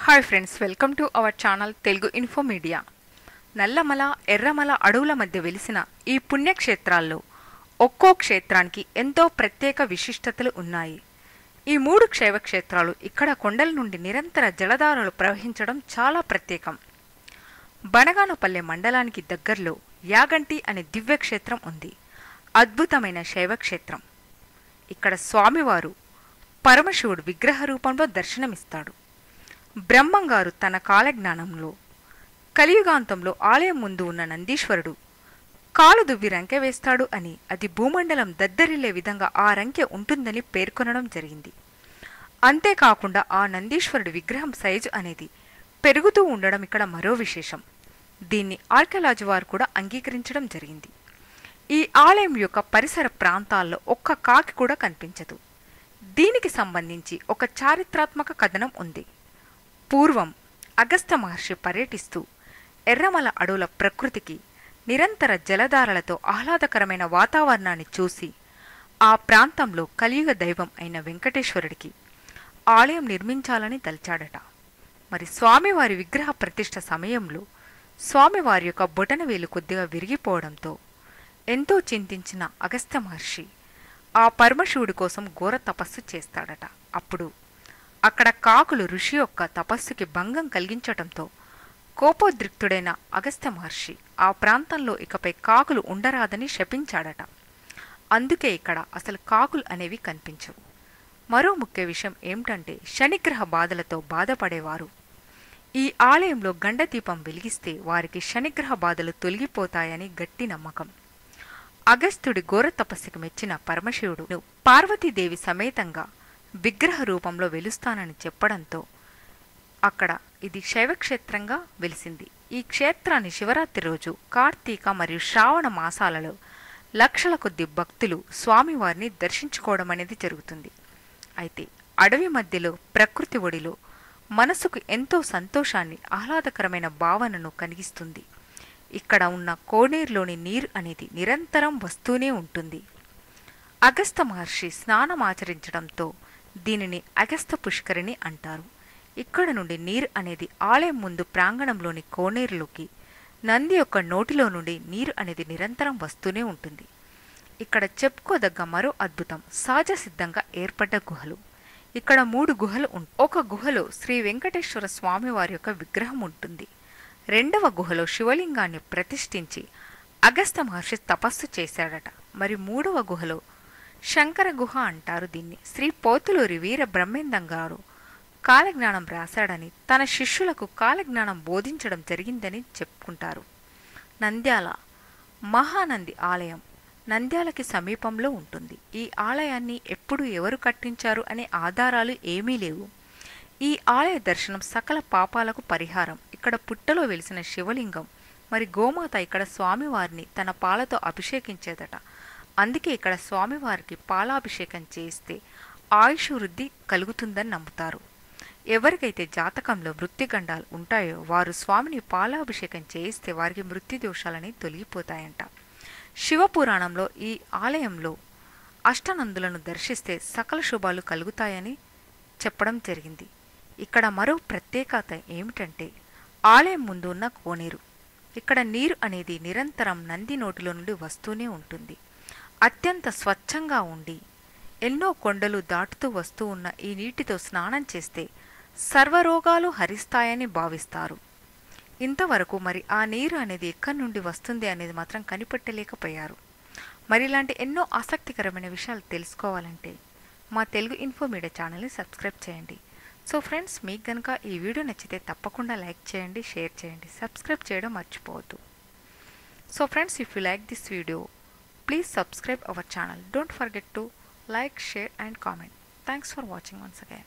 Hi friends, welcome to our channel Telugu info media. Nallamala, Erramala అడవుల మధ్య వెలిసిన ఈ పుణ్యక్షేత్రాల్లో ఒక్కో క్షేత్రానికి ఎంతో ప్రత్యేక విశిష్టతలు ఉన్నాయి. ఈ 3 శైవక్షేత్రాలు ఇక్కడ కొండల నుండి నిరంతర జలధారలు ప్రవహించడం చాలా ప్రత్యేకం. బనగానపల్లె మండలానికి దగ్గరలో యాగంటి అనే దివ్యక్షేత్రం ఉంది. అద్భుతమైన శైవక్షేత్రం. ఇక్కడ స్వామివారు పరమశివుడు విగ్రహ రూపంలో దర్శనమిస్తాడు. బ్రహ్మంగారు తన కాలజ్ఞానంలో కలియుగాంతంలో ఆలయం ముందు ఉన్న నందీశ్వరుడు కాలు దువ్వి రంకె వేస్తాడు అని, అది భూమండలం దద్దరిల్లే విధంగా ఆ రంకె ఉంటుందని పేర్కొనడం జరిగింది. అంతేకాకుండా ఆ నందీశ్వరుడి విగ్రహం సైజు అనేది పెరుగుతూ ఉండడం ఇక్కడ మరో విశేషం. దీన్ని ఆర్కియాలజీ వారు కూడా అంగీకరించడం జరిగింది. ఈ ఆలయం యొక్క పరిసర ప్రాంతాల్లో ఒక్క కాకి కూడా కనిపించదు. దీనికి సంబంధించి ఒక చారిత్రాత్మక కథనం ఉంది. పూర్వం అగస్త్య మహర్షి పర్యటిస్తూ ఎర్రమల అడవుల ప్రకృతికి నిరంతర జలధారలతో ఆహ్లాదకరమైన వాతావరణాన్ని చూసి ఆ ప్రాంతంలో కలియుగ దైవం అయిన వెంకటేశ్వరుడికి ఆలయం నిర్మించాలని తలిచాడట. మరి స్వామివారి విగ్రహ ప్రతిష్ఠ సమయంలో స్వామివారి యొక్క బొటనవేలు కొద్దిగా విరిగిపోవడంతో ఎంతో చింతించిన అగస్త్య మహర్షి ఆ పరమశివుడి కోసం ఘోర తపస్సు చేస్తాడట. అప్పుడు అక్కడ కాకులు ఋషి యొక్క తపస్సుకి భంగం కలిగించటంతో కోపోద్రిక్తుడైన అగస్త్య మహర్షి ఆ ప్రాంతంలో ఇకపై కాకులు ఉండరాదని శపించాడట. అందుకే ఇక్కడ అసలు కాకులు అనేవి కనిపించవు. మరో ముఖ్య విషయం ఏమిటంటే, శనిగ్రహ బాధలతో బాధపడేవారు ఈ ఆలయంలో గండదీపం వెలిగిస్తే వారికి శనిగ్రహ బాధలు తొలగిపోతాయని గట్టి నమ్మకం. అగస్త్యుడి ఘోర తపస్సుకు మెచ్చిన పరమశివుడు పార్వతీదేవి సమేతంగా విగ్రహ రూపంలో వెలుస్తానని చెప్పడంతో అక్కడ ఇది శైవక్షేత్రంగా వెలిసింది. ఈ క్షేత్రాన్ని శివరాత్రి రోజు, కార్తీక మరియు శ్రావణ మాసాలలో లక్షల కొద్ది భక్తులు స్వామివారిని దర్శించుకోవడం అనేది జరుగుతుంది. అయితే అడవి మధ్యలో ప్రకృతి ఒడిలో మనసుకు ఎంతో సంతోషాన్ని, ఆహ్లాదకరమైన భావనను కలిగిస్తుంది. ఇక్కడ ఉన్న కోనేరులోని నీరు అనేది నిరంతరం వస్తూనే ఉంటుంది. అగస్త్య మహర్షి స్నానమాచరించడంతో దీనిని అగస్త్య పుష్కరిణి అంటారు. ఇక్కడ నుండి నీరు అనేది ఆలయం ముందు ప్రాంగణంలోని కోనేరులోకి, నంది యొక్క నోటిలో నుండి నీరు అనేది నిరంతరం వస్తూనే ఉంటుంది. ఇక్కడ చెప్పుకోదగ్గ మరో అద్భుతం సహజ సిద్ధంగా ఏర్పడ్డ గుహలు. ఇక్కడ 3 గుహలు ఒక గుహలో శ్రీ వెంకటేశ్వర స్వామివారి యొక్క విగ్రహం ఉంటుంది. రెండవ గుహలో శివలింగాన్ని ప్రతిష్ఠించి అగస్త్య మహర్షి తపస్సు చేశాడట. మరి 3వ గుహలో శంకర గుహ అంటారు దీన్ని. శ్రీ పోతులూరి వీర బ్రహ్మేంద్రం గారు కాలజ్ఞానం రాశాడని, తన శిష్యులకు కాలజ్ఞానం బోధించడం జరిగిందని చెప్పుకుంటారు. నంద్యాల మహానంది ఆలయం నంద్యాలకి సమీపంలో ఉంటుంది. ఈ ఆలయాన్ని ఎప్పుడు ఎవరు కట్టించారు అనే ఆధారాలు ఏమీ లేవు. ఈ ఆలయ దర్శనం సకల పాపాలకు పరిహారం. ఇక్కడ పుట్టలో వెలిసిన శివలింగం మరి గోమాత ఇక్కడ స్వామివారిని తన పాలతో అభిషేకించేదట. అందుకే ఇక్కడ స్వామివారికి పాలాభిషేకం చేస్తే ఆయుష్ వృద్ధి కలుగుతుందని నమ్ముతారు. ఎవరికైతే జాతకంలో మృత్యుగండాలు ఉంటాయో వారు స్వామిని పాలాభిషేకం చేయిస్తే వారికి మృత్యు దోషాలని తొలగిపోతాయంట. శివపురాణంలో ఈ ఆలయంలో అష్టనందులను దర్శిస్తే సకల శుభాలు కలుగుతాయని చెప్పడం జరిగింది. ఇక్కడ మరో ప్రత్యేకత ఏమిటంటే, ఆలయం ముందు ఉన్న కోనేరు. ఇక్కడ నీరు అనేది నిరంతరం నంది నోటిలో నుండి వస్తూనే ఉంటుంది. అత్యంత స్వచ్ఛంగా ఉండి ఎన్నో కొండలు దాటుతూ వస్తూ ఉన్న ఈ నీటితో స్నానం చేస్తే సర్వరోగాలు హరిస్తాయని భావిస్తారు. ఇంతవరకు మరి ఆ నీరు అనేది ఎక్కడి నుండి వస్తుంది అనేది మాత్రం కనిపెట్టలేకపోయారు. మరి ఇలాంటి ఎన్నో ఆసక్తికరమైన విషయాలు తెలుసుకోవాలంటే మా తెలుగు ఇన్ఫో మీడియా ఛానల్ని సబ్స్క్రైబ్ చేయండి. సో ఫ్రెండ్స్, మీకు కనుక ఈ వీడియో నచ్చితే తప్పకుండా లైక్ చేయండి, షేర్ చేయండి, సబ్స్క్రైబ్ చేయడం మర్చిపోవద్దు. So friends, if you like this video, please subscribe our channel. Don't forget to like, share and comment. Thanks for watching once again.